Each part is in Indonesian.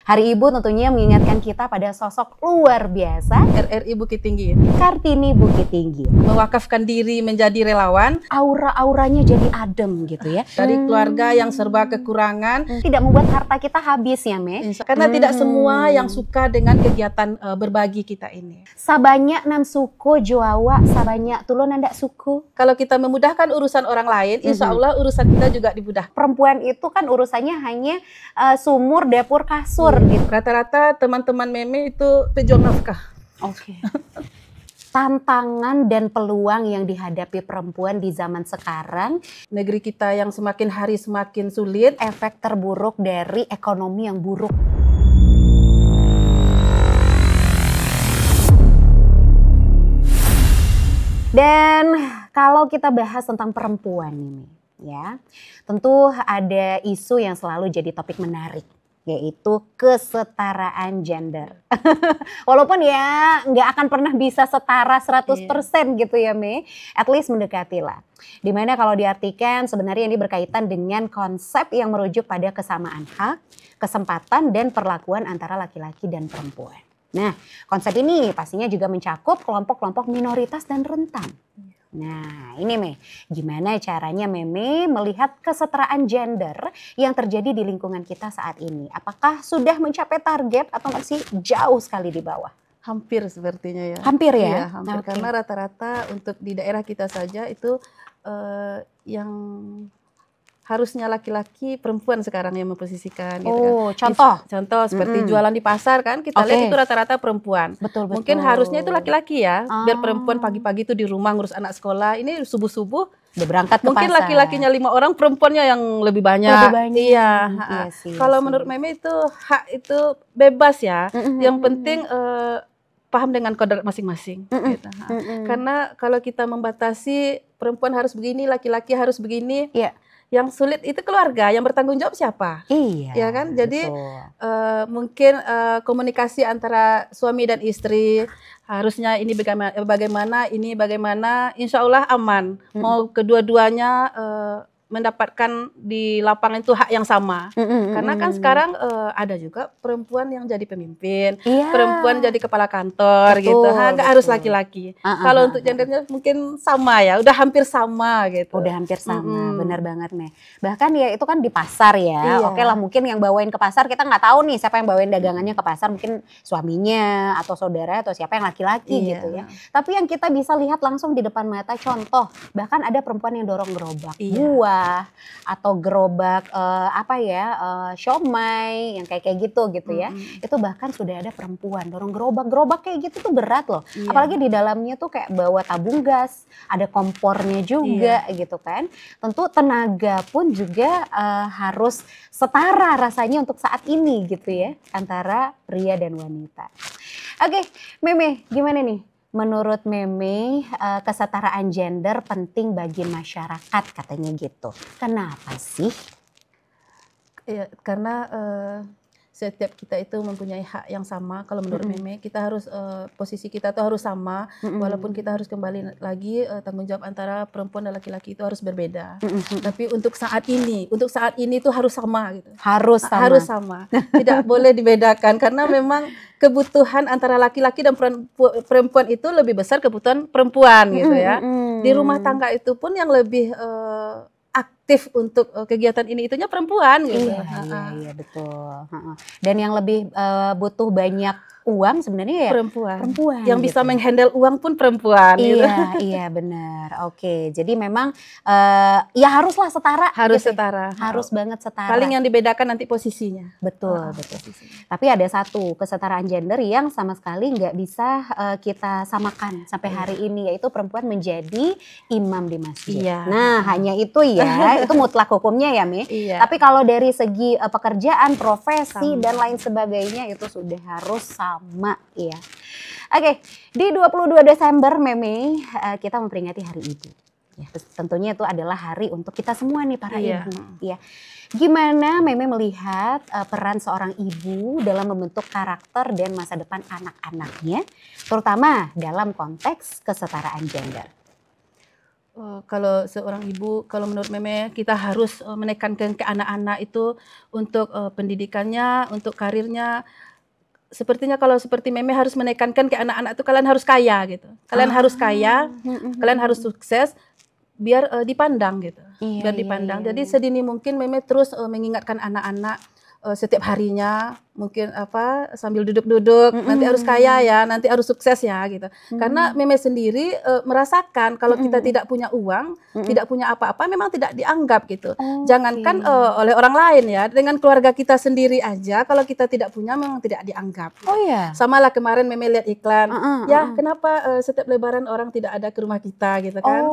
Hari Ibu tentunya mengingatkan kita pada sosok luar biasa, RRI Bukit Tinggi. Kartini Bukit Tinggi. Mewakafkan diri menjadi relawan. Aura-auranya jadi adem gitu ya. Dari keluarga yang serba kekurangan. Tidak membuat harta kita habis ya, Me? Karena tidak semua yang suka dengan kegiatan berbagi kita ini. Sabanya nan suku Jawa, sabanya tulun nandak suku. Kalau kita memudahkan urusan orang lain, insya Allah urusan kita juga dimudah. Perempuan itu kan urusannya hanya sumur, dapur, kasur. Gitu. Rata-rata teman-teman Meme itu pejuang nafkah. Oke. Tantangan dan peluang yang dihadapi perempuan di zaman sekarang. Negeri kita yang semakin hari semakin sulit. Efek terburuk dari ekonomi yang buruk. Dan kalau kita bahas tentang perempuan ini, ya, tentu ada isu yang selalu jadi topik menarik, yaitu kesetaraan gender. Walaupun ya nggak akan pernah bisa setara 100% gitu ya, Me. At least mendekati lah. Dimana kalau diartikan sebenarnya ini berkaitan dengan konsep yang merujuk pada kesamaan hak, kesempatan, dan perlakuan antara laki-laki dan perempuan. Nah, konsep ini pastinya juga mencakup kelompok-kelompok minoritas dan rentan. Nah, ini Me, gimana caranya Meme melihat kesetaraan gender yang terjadi di lingkungan kita saat ini? Apakah sudah mencapai target atau masih jauh sekali di bawah? Hampir sepertinya ya. Hampir ya? Iya, hampir. Okay. Karena rata-rata untuk di daerah kita saja itu yang harusnya laki-laki, perempuan sekarang yang memposisikan. Oh, gitu kan. Contoh seperti jualan di pasar kan, kita lihat itu rata-rata perempuan. Betul. Mungkin harusnya itu laki-laki ya, biar perempuan pagi-pagi itu di rumah ngurus anak sekolah. Ini subuh-subuh udah berangkat ke mungkin pasar. Laki-lakinya 5 orang, perempuannya yang lebih banyak. Iya. Kalau menurut Meme itu hak itu bebas ya. Yang penting paham dengan kodrat masing-masing. Gitu. Karena kalau kita membatasi perempuan harus begini, laki-laki harus begini. Yang sulit itu keluarga, yang bertanggung jawab siapa? Iya. Ya kan? Jadi mungkin komunikasi antara suami dan istri harusnya ini bagaimana, ini bagaimana, insya Allah aman. Mau kedua-duanya mendapatkan di lapangan itu hak yang sama. Karena kan sekarang ada juga perempuan yang jadi pemimpin, perempuan jadi kepala kantor gitu. Nggak harus laki-laki. Kalau untuk gendernya mungkin sama ya, udah hampir sama gitu. Udah hampir sama, benar banget Me. Bahkan ya itu kan di pasar ya. Oke lah, mungkin yang bawain ke pasar kita nggak tahu nih siapa yang bawain dagangannya ke pasar, mungkin suaminya atau saudara atau siapa yang laki-laki gitu ya. Tapi yang kita bisa lihat langsung di depan mata, contoh bahkan ada perempuan yang dorong gerobak buah atau gerobak siomay yang kayak gitu ya. Itu bahkan sudah ada perempuan dorong gerobak kayak gitu tuh berat loh. Apalagi di dalamnya tuh kayak bawa tabung gas, ada kompornya juga gitu kan. Tentu tenaga pun juga harus setara rasanya untuk saat ini gitu ya, antara pria dan wanita. Oke, Meme, gimana nih? Menurut Meme, kesetaraan gender penting bagi masyarakat katanya gitu. Kenapa sih? Ya, karena setiap kita itu mempunyai hak yang sama. Kalau menurut Meme, kita harus posisi kita tuh harus sama. Walaupun kita harus kembali lagi tanggung jawab antara perempuan dan laki-laki itu harus berbeda. Tapi untuk saat ini itu harus sama gitu. Harus sama. Tidak boleh dibedakan karena memang kebutuhan antara laki-laki dan perempuan itu lebih besar kebutuhan perempuan gitu ya. Di rumah tangga itu pun yang lebih aktif untuk kegiatan ini itunya perempuan gitu. Iya betul. Dan yang lebih butuh banyak uang sebenarnya ya perempuan. Yang bisa menghandle uang pun perempuan. Iya benar. Oke, jadi memang ya haruslah setara. Harus gitu. setara. Harus banget setara. Paling yang dibedakan nanti posisinya. Betul. Tapi ada satu kesetaraan gender yang sama sekali nggak bisa kita samakan sampai hari ini, yaitu perempuan menjadi imam di masjid. Nah hanya itu ya, itu mutlak hukumnya ya Me. Tapi kalau dari segi pekerjaan, profesi dan lain sebagainya itu sudah harus sama ya. Oke, di 22 Desember Meme kita memperingati Hari Ibu. Ya, tentunya itu adalah hari untuk kita semua nih para ibu. Ya. Gimana Meme melihat peran seorang ibu dalam membentuk karakter dan masa depan anak-anaknya, terutama dalam konteks kesetaraan gender? Kalau seorang ibu, kalau menurut Meme kita harus menekankan ke anak-anak itu untuk pendidikannya, untuk karirnya. Sepertinya kalau seperti Meme harus menekankan ke anak-anak itu kalian harus kaya gitu. Kalian harus kaya, kalian harus sukses biar dipandang gitu. Iya, Biar dipandang. Jadi sedini mungkin Meme terus mengingatkan anak-anak setiap harinya mungkin sambil duduk-duduk nanti harus kaya ya, nanti harus sukses ya gitu. Karena Meme sendiri merasakan kalau kita tidak punya uang, tidak punya apa-apa memang tidak dianggap gitu. Jangankan oleh orang lain ya, dengan keluarga kita sendiri aja kalau kita tidak punya memang tidak dianggap. Oh iya. Sama lah kemarin Meme lihat iklan, ya kenapa setiap lebaran orang tidak ada ke rumah kita gitu kan.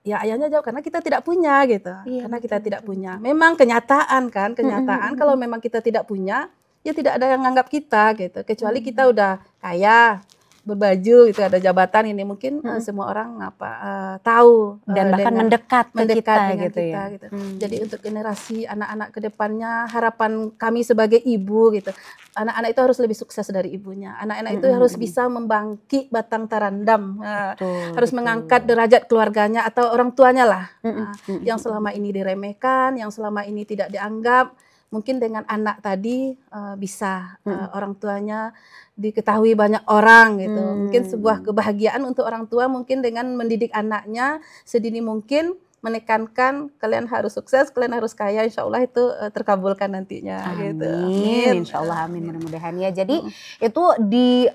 Ya ayahnya jawab karena kita tidak punya gitu. Iya, Karena kita tidak punya. Memang kenyataan kan, kenyataan kalau memang kita tidak punya, ya tidak ada yang nganggap kita gitu. Kecuali kita udah kaya, berbaju gitu, ada jabatan ini mungkin semua orang tahu Dan bahkan mendekat dengan gitu kita ya. gitu. Jadi untuk generasi anak-anak ke depannya harapan kami sebagai ibu gitu. Anak-anak itu harus lebih sukses dari ibunya. Anak-anak itu harus bisa membangkit batang tarandam. Harus mengangkat derajat keluarganya atau orang tuanya lah. Yang selama ini diremehkan, yang selama ini tidak dianggap. Mungkin dengan anak tadi bisa orang tuanya diketahui banyak orang gitu. Mungkin sebuah kebahagiaan untuk orang tua mungkin dengan mendidik anaknya sedini mungkin, menekankan kalian harus sukses, kalian harus kaya, insya Allah itu terkabulkan nantinya. Amin, gitu. Amin. insya Allah amin mudah-mudahan ya. Jadi itu di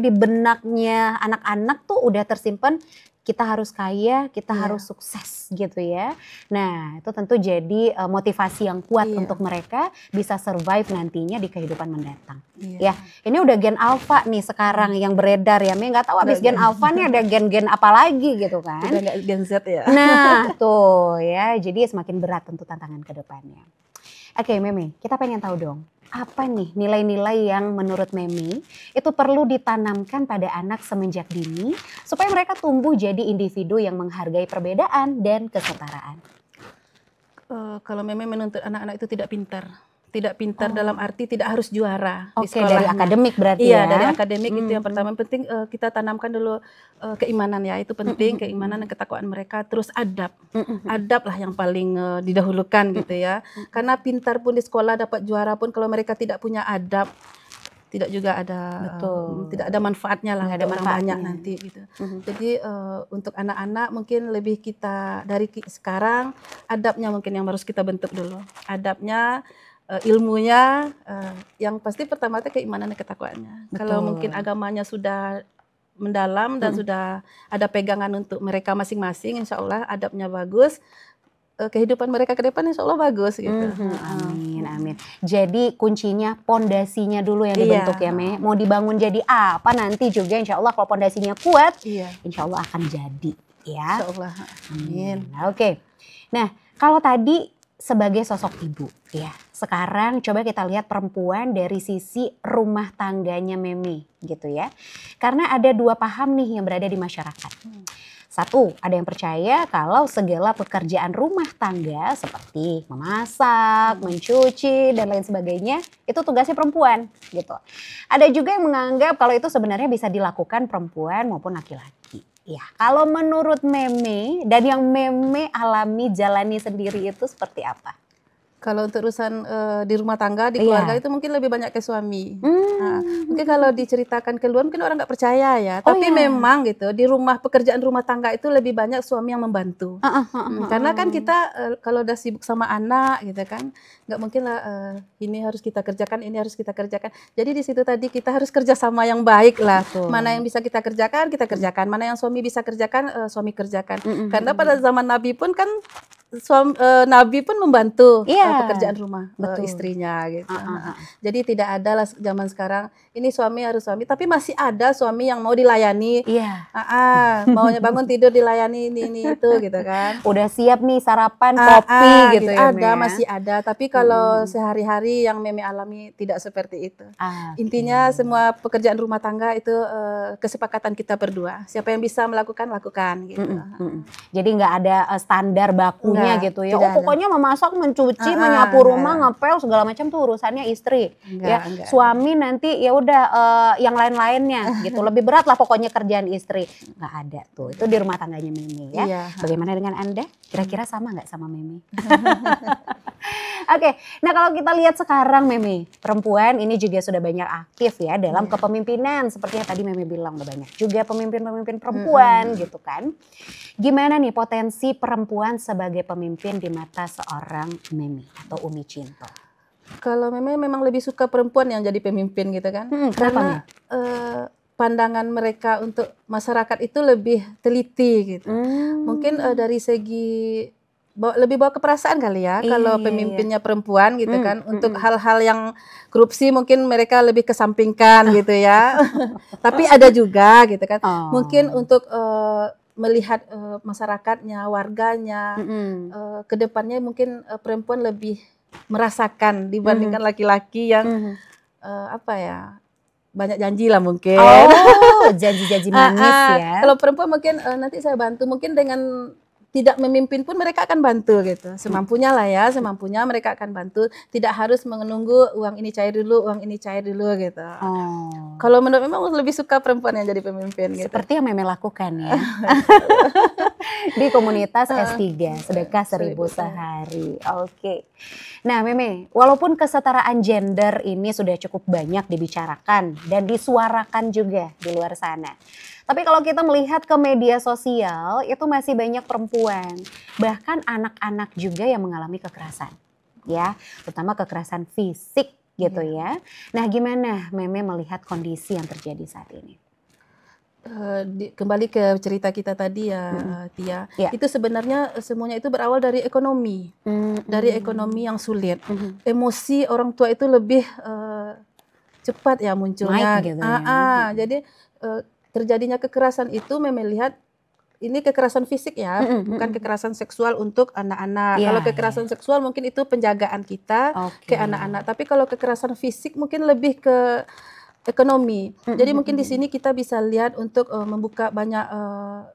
di benaknya anak-anak tuh udah tersimpan kita harus kaya, kita harus sukses gitu ya. Nah itu tentu jadi motivasi yang kuat untuk mereka bisa survive nantinya di kehidupan mendatang. Ya, ini udah gen alpha nih sekarang yang beredar ya. Nggak tahu abis gen alpha nih ada gen-gen apa lagi gitu kan. Udah nggak gen Z ya. Nah tuh ya, jadi semakin berat tentu tantangan ke depannya. Oke Meme, kita pengen tahu dong, apa nih nilai-nilai yang menurut Meme itu perlu ditanamkan pada anak semenjak dini supaya mereka tumbuh jadi individu yang menghargai perbedaan dan kesetaraan? Kalau Meme menuntut anak-anak itu tidak pintar. Tidak pintar dalam arti tidak harus juara di Oke, sekolahnya. dari akademik berarti Iya, ya? dari akademik itu yang pertama. Yang penting kita tanamkan dulu keimanan ya, itu penting, keimanan dan ketakwaan mereka. Terus adab, adab lah yang paling didahulukan gitu ya. Karena pintar pun di sekolah dapat juara pun kalau mereka tidak punya adab, tidak juga ada tidak ada manfaatnya lah, ada banyak nanti gitu. Jadi untuk anak-anak mungkin lebih kita dari sekarang adabnya mungkin yang harus kita bentuk dulu. Adabnya, ilmunya, yang pasti pertama itu keimanan dan ketakwaannya. Kalau mungkin agamanya sudah mendalam dan sudah ada pegangan untuk mereka masing-masing, insya Allah adabnya bagus, kehidupan mereka ke depan insya Allah bagus gitu. Amin, amin. Jadi kuncinya pondasinya dulu yang dibentuk ya Me. Mau dibangun jadi apa nanti juga insya Allah kalau pondasinya kuat, insya Allah akan jadi ya. Insya Allah. Amin. Oke. Nah kalau tadi sebagai sosok ibu ya, sekarang coba kita lihat perempuan dari sisi rumah tangganya Meme gitu ya. Karena ada dua paham nih yang berada di masyarakat. Satu, ada yang percaya kalau segala pekerjaan rumah tangga seperti memasak, mencuci, dan lain sebagainya itu tugasnya perempuan gitu. Ada juga yang menganggap kalau itu sebenarnya bisa dilakukan perempuan maupun laki-laki. Ya, kalau menurut Meme dan yang Meme alami jalani sendiri itu seperti apa? Kalau untuk urusan di rumah tangga, di keluarga itu mungkin lebih banyak ke suami. Nah, mungkin kalau diceritakan keluar mungkin orang nggak percaya ya. Tapi memang gitu di rumah pekerjaan rumah tangga itu lebih banyak suami yang membantu. Karena kan kita kalau udah sibuk sama anak gitu kan, nggak mungkin lah ini harus kita kerjakan, ini harus kita kerjakan. Jadi di situ tadi kita harus kerjasama yang baik lah. Mana yang bisa kita kerjakan, kita kerjakan. Mana yang suami bisa kerjakan, suami kerjakan. Karena pada zaman Nabi pun kan Nabi pun membantu pekerjaan rumah istrinya gitu. Jadi tidak ada lah zaman sekarang ini suami harus suami, tapi masih ada suami yang mau dilayani. Maunya bangun tidur dilayani ini itu gitu kan. Udah siap nih sarapan kopi gitu ya. Ada masih ada, tapi kalau sehari-hari yang Meme alami tidak seperti itu. Intinya semua pekerjaan rumah tangga itu kesepakatan kita berdua. Siapa yang bisa melakukan lakukan gitu. Jadi nggak ada standar bakunya suaminya enggak, gitu ya. tidak Oh pokoknya memasak, mencuci, ada. menyapu rumah, Enggak, ngepel segala macam tuh urusannya istri. Ya, enggak. suami nanti ya udah yang lain-lainnya gitu. Lebih berat lah pokoknya kerjaan istri. Nggak ada tuh. Itu di rumah tangganya Mimi ya. Iya. Bagaimana dengan Anda? Kira-kira sama nggak sama Mimi? Oke, nah kalau kita lihat sekarang Mimi, perempuan ini juga sudah banyak aktif ya dalam kepemimpinan. Seperti yang tadi Mimi bilang, udah banyak juga pemimpin-pemimpin perempuan gitu kan. Gimana nih potensi perempuan sebagai pemimpin di mata seorang Mimi atau Umi Cinto? Kalau memang lebih suka perempuan yang jadi pemimpin gitu kan. Kenapa Karena nih? pandangan mereka untuk masyarakat itu lebih teliti gitu. Mungkin dari segi lebih bawa ke perasaan kali ya, Iya, kalau iya, pemimpinnya perempuan gitu kan. Untuk mm. hal-hal yang korupsi mungkin mereka lebih kesampingkan gitu ya. Tapi ada juga gitu kan. Mungkin untuk melihat masyarakatnya, warganya, ke depannya mungkin perempuan lebih merasakan dibandingkan laki-laki yang apa ya, banyak janji lah mungkin. Oh, janji-janji manis ya. Kalau perempuan mungkin nanti saya bantu, mungkin dengan tidak memimpin pun mereka akan bantu gitu. Semampunya lah ya, semampunya mereka akan bantu. Tidak harus menunggu uang ini cair dulu, uang ini cair dulu gitu. Kalau menurut memang lebih suka perempuan yang jadi pemimpin gitu. Seperti yang Meme lakukan ya. Di komunitas S3, sedekah 1000 sehari. Oke. Nah Meme, walaupun kesetaraan gender ini sudah cukup banyak dibicarakan dan disuarakan juga di luar sana. Tapi kalau kita melihat ke media sosial, itu masih banyak perempuan, bahkan anak-anak juga yang mengalami kekerasan. Ya, terutama kekerasan fisik gitu ya. Nah gimana Meme melihat kondisi yang terjadi saat ini? Kembali ke cerita kita tadi ya Tia, itu sebenarnya semuanya itu berawal dari ekonomi, dari ekonomi yang sulit. Emosi orang tua itu lebih cepat ya munculnya. Gitu ya. Jadi terjadinya kekerasan itu memang lihat ini kekerasan fisik ya, bukan kekerasan seksual untuk anak-anak. Kalau kekerasan seksual mungkin itu penjagaan kita ke anak-anak, tapi kalau kekerasan fisik mungkin lebih ke ekonomi. Jadi mungkin di sini kita bisa lihat untuk membuka banyak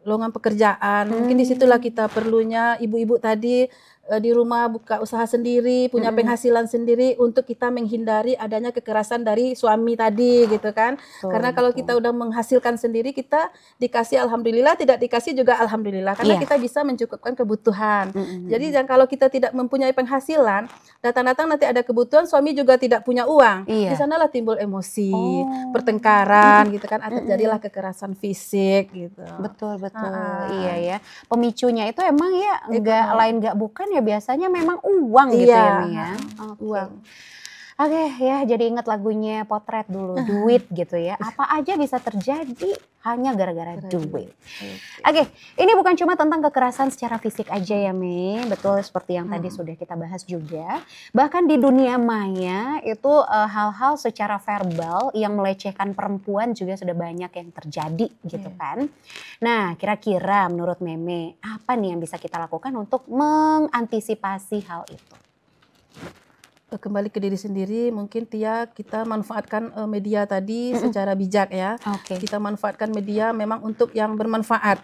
lowongan pekerjaan. Mungkin disitulah kita perlunya ibu-ibu tadi di rumah buka usaha sendiri, punya penghasilan sendiri untuk kita menghindari adanya kekerasan dari suami tadi gitu kan. Karena kalau kita udah menghasilkan sendiri, kita dikasih alhamdulillah, tidak dikasih juga alhamdulillah. Karena kita bisa mencukupkan kebutuhan. Jadi kalau kita tidak mempunyai penghasilan, datang-datang nanti ada kebutuhan, suami juga tidak punya uang. Di sanalah timbul emosi, pertengkaran gitu kan, atau jadilah kekerasan fisik gitu. Betul. Iya ya. Pemicunya itu emang ya enggak lain enggak bukan ya biasanya memang uang gitu ya Mia. Uang. Oke ya, jadi ingat lagunya Potret dulu, duit gitu ya. Apa aja bisa terjadi hanya gara-gara duit. Oke, ini bukan cuma tentang kekerasan secara fisik aja ya Mi. Betul seperti yang tadi sudah kita bahas juga. Bahkan di dunia maya itu hal-hal secara verbal yang melecehkan perempuan juga sudah banyak yang terjadi gitu kan. Nah kira-kira menurut Meme apa nih yang bisa kita lakukan untuk mengantisipasi hal itu? Kembali ke diri sendiri, mungkin Tia kita manfaatkan media tadi secara bijak ya. Kita manfaatkan media memang untuk yang bermanfaat.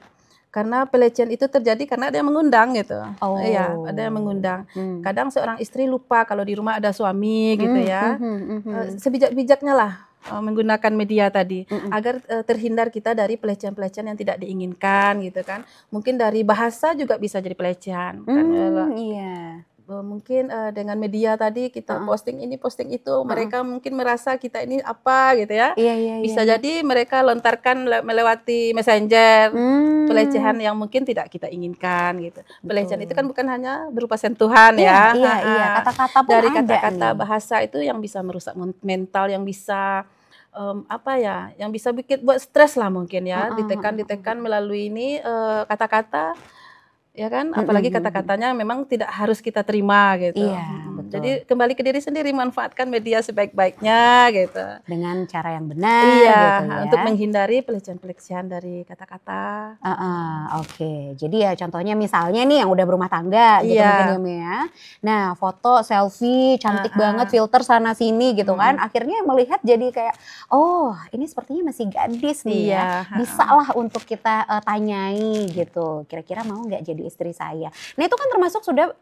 Karena pelecehan itu terjadi karena ada yang mengundang gitu. Iya, ada yang mengundang. Kadang seorang istri lupa kalau di rumah ada suami gitu ya. Sebijak-bijaknya lah menggunakan media tadi agar terhindar kita dari pelecehan-pelecehan yang tidak diinginkan gitu kan. Mungkin dari bahasa juga bisa jadi pelecehan. Mungkin dengan media tadi kita posting ini posting itu, mereka mungkin merasa kita ini apa gitu ya. Bisa jadi mereka lontarkan melewati messenger pelecehan yang mungkin tidak kita inginkan gitu. Pelecehan itu kan bukan hanya berupa sentuhan ya. Kata-kata pun dari ada kata-kata nih. bahasa itu yang bisa merusak mental, yang bisa apa ya, yang bisa bikin buat stres lah mungkin ya. Ditekan melalui ini kata-kata. Ya kan, apalagi kata-katanya memang tidak harus kita terima gitu. Iya, Jadi kembali ke diri sendiri, manfaatkan media sebaik-baiknya gitu. Dengan cara yang benar Iya, gitu ya. untuk menghindari pelecehan-pelecehan dari kata-kata. Oke. Jadi ya contohnya misalnya nih yang udah berumah tangga gitu mungkin ya Mi ya. Nah foto selfie cantik banget, filter sana sini gitu kan. Akhirnya melihat jadi kayak, oh ini sepertinya masih gadis nih ya. Bisa lah untuk kita tanyai gitu. Kira-kira mau nggak jadi istri saya? Nah itu kan termasuk sudah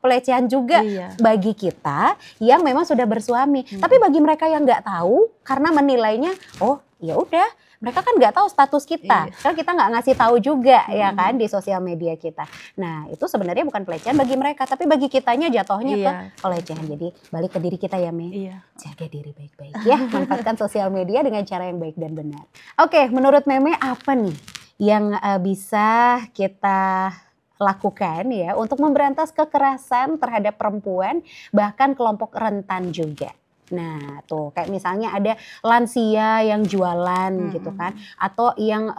pelecehan juga bagi kita yang memang sudah bersuami. Tapi bagi mereka yang nggak tahu karena menilainya, oh ya udah, mereka kan nggak tahu status kita, kan kita nggak ngasih tahu juga ya kan di sosial media kita. Nah itu sebenarnya bukan pelecehan bagi mereka, tapi bagi kitanya jatuhnya ke pelecehan. Jadi balik ke diri kita ya Mi, jaga diri baik-baik ya, manfaatkan sosial media dengan cara yang baik dan benar. Oke, menurut Meme apa nih yang bisa kita lakukan ya untuk memberantas kekerasan terhadap perempuan bahkan kelompok rentan juga? Nah tuh kayak misalnya ada lansia yang jualan gitu kan, atau yang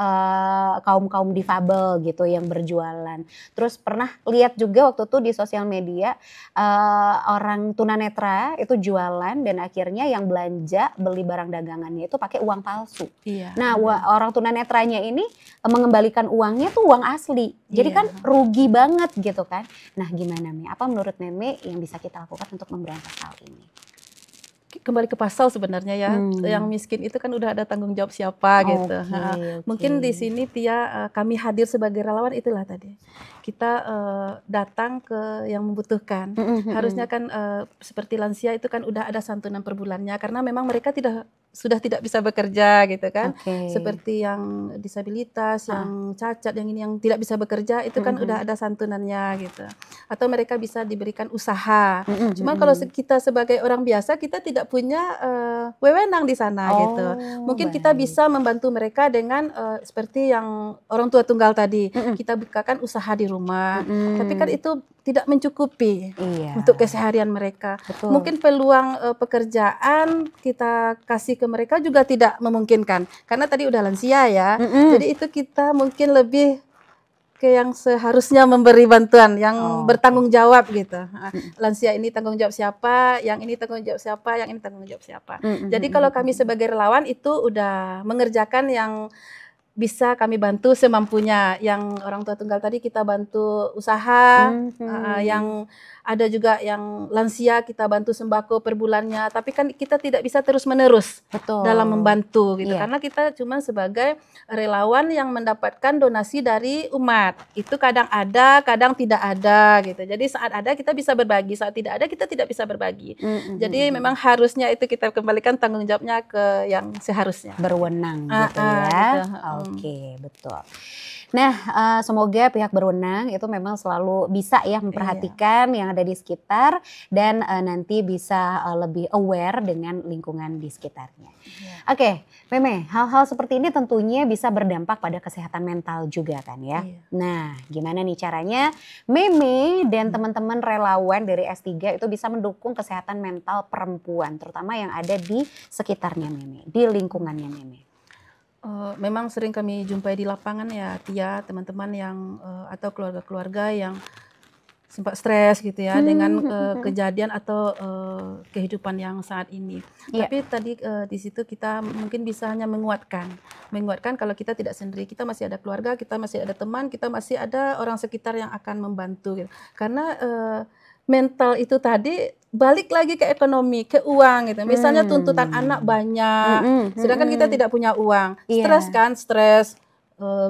kaum difabel gitu yang berjualan. Terus pernah lihat juga waktu itu di sosial media orang tunanetra itu jualan dan akhirnya yang belanja beli barang dagangannya itu pakai uang palsu. Nah orang tunanetranya ini mengembalikan uangnya tuh uang asli, jadi kan rugi banget gitu kan. Nah gimana Mi? Apa menurut Meme yang bisa kita lakukan untuk memberantas hal ini? Kembali ke pasal sebenarnya ya, yang miskin itu kan udah ada tanggung jawab siapa gitu. Mungkin di sini Tia kami hadir sebagai relawan itulah tadi. Kita datang ke yang membutuhkan. Harusnya kan seperti lansia itu kan udah ada santunan per bulannya karena memang mereka sudah tidak bisa bekerja gitu kan. Seperti yang disabilitas, yang cacat, yang ini yang tidak bisa bekerja itu kan udah ada santunannya gitu. Atau mereka bisa diberikan usaha. Cuma kalau kita sebagai orang biasa kita tidak punya wewenang di sana gitu. Mungkin kita bisa membantu mereka dengan seperti yang orang tua tunggal tadi. Kita bukakan usaha di rumah. Tapi kan itu tidak mencukupi untuk keseharian mereka. Mungkin peluang pekerjaan kita kasih ke mereka juga tidak memungkinkan. Karena tadi udah lansia ya. Jadi itu kita mungkin lebih ke yang seharusnya memberi bantuan, yang bertanggung jawab gitu. Lansia ini tanggung jawab siapa, yang ini tanggung jawab siapa, yang ini tanggung jawab siapa. Jadi kalau kami sebagai relawan itu udah mengerjakan yang bisa kami bantu semampunya. Yang orang tua tunggal tadi kita bantu usaha, yang ada juga yang lansia kita bantu sembako per bulannya. Tapi kan kita tidak bisa terus-menerus dalam membantu gitu. Karena kita cuma sebagai relawan yang mendapatkan donasi dari umat. Itu kadang ada, kadang tidak ada gitu. Jadi saat ada kita bisa berbagi, saat tidak ada kita tidak bisa berbagi. Jadi memang harusnya itu kita kembalikan tanggung jawabnya ke yang seharusnya. Berwenang gitu ya. Oke, betul. Nah, semoga pihak berwenang itu memang selalu bisa ya memperhatikan yang ada di sekitar dan nanti bisa lebih aware dengan lingkungan di sekitarnya. Oke, Meme, hal-hal seperti ini tentunya bisa berdampak pada kesehatan mental juga kan ya. Nah, gimana nih caranya Meme dan teman-teman relawan dari S3 itu bisa mendukung kesehatan mental perempuan, terutama yang ada di sekitarnya Meme, di lingkungannya Meme? Memang sering kami jumpai di lapangan ya Tia, teman-teman yang atau keluarga-keluarga yang sempat stres gitu ya dengan kejadian atau kehidupan yang saat ini. Tapi tadi di situ kita mungkin bisa hanya menguatkan kalau kita tidak sendiri, kita masih ada keluarga, kita masih ada teman, kita masih ada orang sekitar yang akan membantu gitu. Karena mental itu tadi balik lagi ke ekonomi, ke uang gitu. Misalnya tuntutan anak banyak, sedangkan kita tidak punya uang. Stres,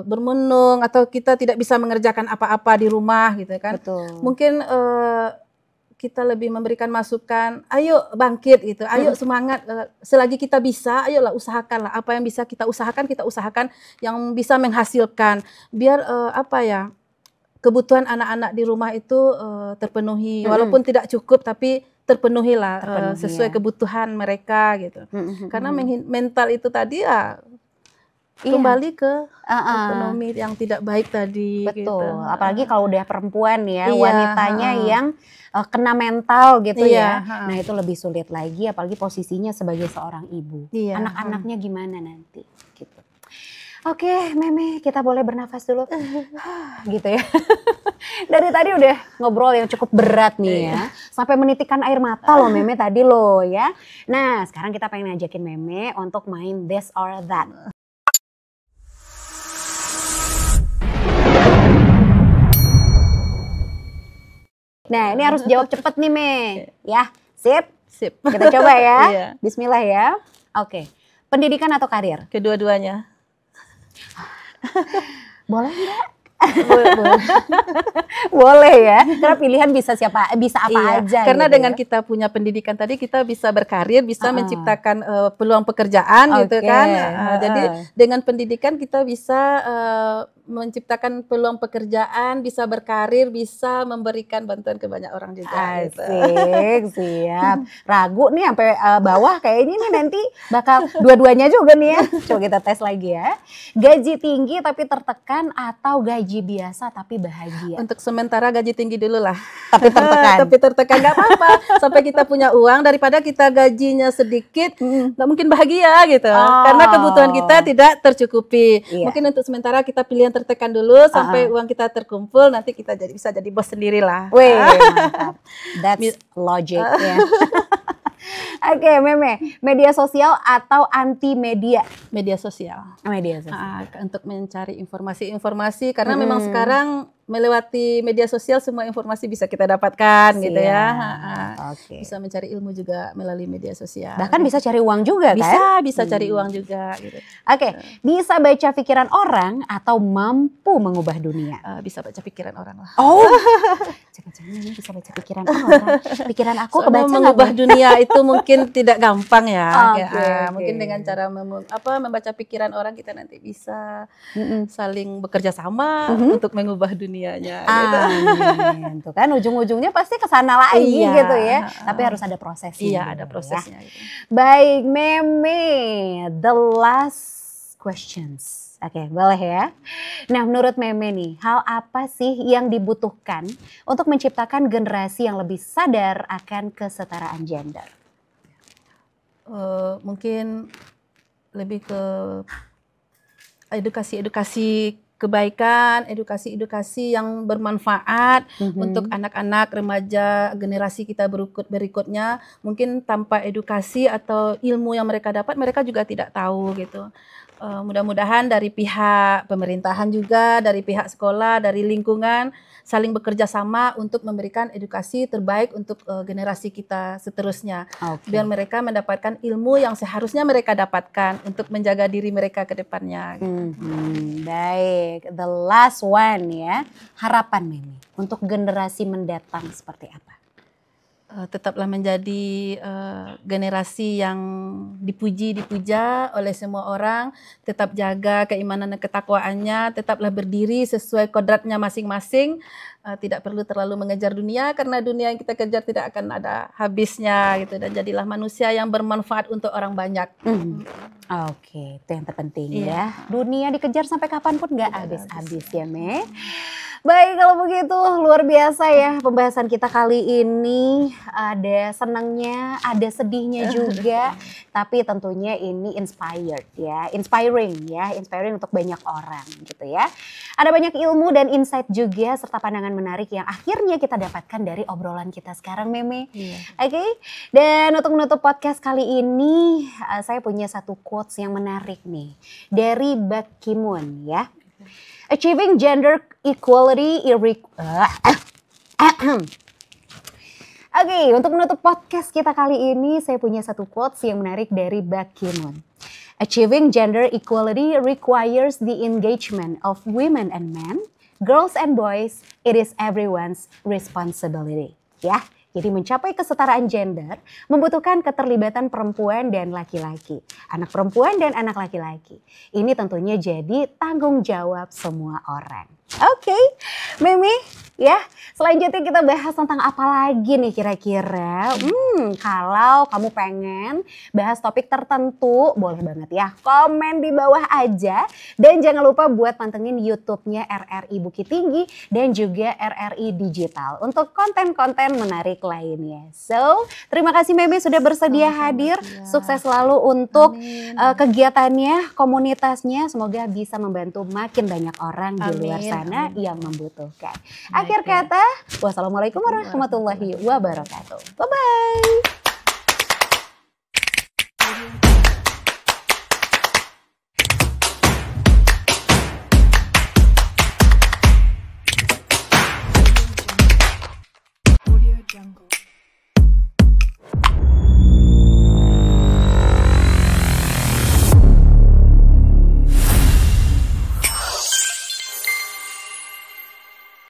bermenung atau kita tidak bisa mengerjakan apa-apa di rumah gitu kan. Mungkin kita lebih memberikan masukan, ayo bangkit gitu, ayo semangat, selagi kita bisa, ayolah usahakanlah apa yang bisa kita usahakan yang bisa menghasilkan biar kebutuhan anak-anak di rumah itu terpenuhi, walaupun tidak cukup tapi terpenuhilah sesuai kebutuhan mereka gitu. Karena mental itu tadi ya kembali ke ekonomi yang tidak baik tadi. Gitu. Apalagi kalau udah perempuan ya, wanitanya yang kena mental gitu ya. Nah itu lebih sulit lagi, apalagi posisinya sebagai seorang ibu. Anak-anaknya gimana nanti gitu. Oke, Meme, kita boleh bernafas dulu. Gitu ya. Dari tadi udah ngobrol yang cukup berat nih ya. Sampai menitikkan air mata loh Meme tadi loh ya. Nah, sekarang kita pengen ngajakin Meme untuk main this or that. Nah, ini harus jawab cepet nih, Me. Ya, sip? Sip. Kita coba ya. Iya. Bismillah ya. Oke. Pendidikan atau karir? Kedua-duanya. Boleh nggak? Boleh. Boleh ya. Karena pilihan bisa bisa apa aja. Karena gitu dengan ya. kita punya pendidikan tadi kita bisa berkarir, bisa menciptakan peluang pekerjaan gitu kan. Jadi dengan pendidikan kita bisa menciptakan peluang pekerjaan, bisa berkarir, bisa memberikan bantuan ke banyak orang juga. Asik, gitu. siap. Ragu nih sampai bawah kayaknya nih nanti bakal dua-duanya juga nih ya. Coba kita tes lagi ya. Gaji tinggi tapi tertekan atau gaji biasa tapi bahagia? Untuk sementara gaji tinggi dulu lah. Tapi tertekan. Tapi tertekan nggak apa-apa. Sampai kita punya uang daripada kita gajinya sedikit, nggak mungkin bahagia gitu. Karena kebutuhan kita tidak tercukupi. Iya. Mungkin untuk sementara kita pilih yang tertekan dulu sampai uang kita terkumpul, nanti kita bisa jadi bos sendiri lah. Wih, mantap. That's logic ya. Oke, Meme, media sosial atau anti media? Media sosial. Media sosial. Untuk mencari informasi-informasi karena memang sekarang melewati media sosial semua informasi bisa kita dapatkan gitu ya. Oke. Bisa mencari ilmu juga melalui media sosial. Bahkan bisa cari uang juga kan? Bisa cari uang juga gitu. Oke, bisa baca pikiran orang atau mampu mengubah dunia? Bisa baca pikiran orang lah. Oh, jangan-jangan ini bisa baca pikiran orang. Pikiran aku kebaca nggak? Mengubah dunia itu mungkin tidak gampang ya. Oke. Mungkin dengan cara membaca pikiran orang kita nanti bisa saling bekerja sama untuk mengubah dunianya. Gitu. Tuh kan ujung-ujungnya pasti kesana lagi gitu ya. Tapi harus ada prosesnya. Iya, gitu ada prosesnya. Ya. Gitu. Baik, Meme, the last questions. Oke, boleh ya. Nah, menurut Meme nih, hal apa sih yang dibutuhkan untuk menciptakan generasi yang lebih sadar akan kesetaraan gender? Mungkin lebih ke edukasi kebaikan, edukasi yang bermanfaat untuk anak-anak, remaja, generasi kita berikutnya. Mungkin tanpa edukasi atau ilmu yang mereka dapat, mereka juga tidak tahu gitu. Mudah-mudahan dari pihak pemerintahan juga, dari pihak sekolah, dari lingkungan saling bekerja sama untuk memberikan edukasi terbaik untuk generasi kita seterusnya. Biar mereka mendapatkan ilmu yang seharusnya mereka dapatkan untuk menjaga diri mereka ke depannya. Gitu. Baik, the last one ya. Harapan Meme untuk generasi mendatang seperti apa? Tetaplah menjadi generasi yang dipuja oleh semua orang, tetap jaga keimanan dan ketakwaannya, tetaplah berdiri sesuai kodratnya masing-masing, tidak perlu terlalu mengejar dunia karena dunia yang kita kejar tidak akan ada habisnya gitu, dan jadilah manusia yang bermanfaat untuk orang banyak. Oke, itu yang terpenting ya. Dunia dikejar sampai kapanpun nggak habis-habis ya, Me. Baik, kalau begitu luar biasa ya pembahasan kita kali ini. Ada senangnya, ada sedihnya juga. Tapi tentunya ini inspiring untuk banyak orang gitu ya. Ada banyak ilmu dan insight juga serta pandangan menarik yang akhirnya kita dapatkan dari obrolan kita sekarang, Meme. Oke, dan untuk menutup podcast kali ini saya punya satu quotes yang menarik nih dari Bak Ki-moon ya. Achieving gender equality Oke, untuk menutup podcast kita kali ini saya punya satu quotes yang menarik dari Bak Ki-moon. Achieving gender equality requires the engagement of women and men, girls and boys. It is everyone's responsibility. Ya, jadi mencapai kesetaraan gender membutuhkan keterlibatan perempuan dan laki-laki, anak perempuan dan anak laki-laki. Ini tentunya jadi tanggung jawab semua orang. Oke, Meme, Ya, selanjutnya kita bahas tentang apa lagi nih kira-kira. Kalau kamu pengen bahas topik tertentu, boleh banget ya komen di bawah aja. Dan jangan lupa buat pantengin YouTube-nya RRI Bukit Tinggi dan juga RRI Digital untuk konten-konten menarik lainnya. So, terima kasih Meme sudah bersedia hadir. Sukses selalu untuk kegiatannya, komunitasnya. Semoga bisa membantu makin banyak orang di luar sana yang membutuhkan. Akhir kata, wassalamualaikum warahmatullahi wabarakatuh. Bye-bye.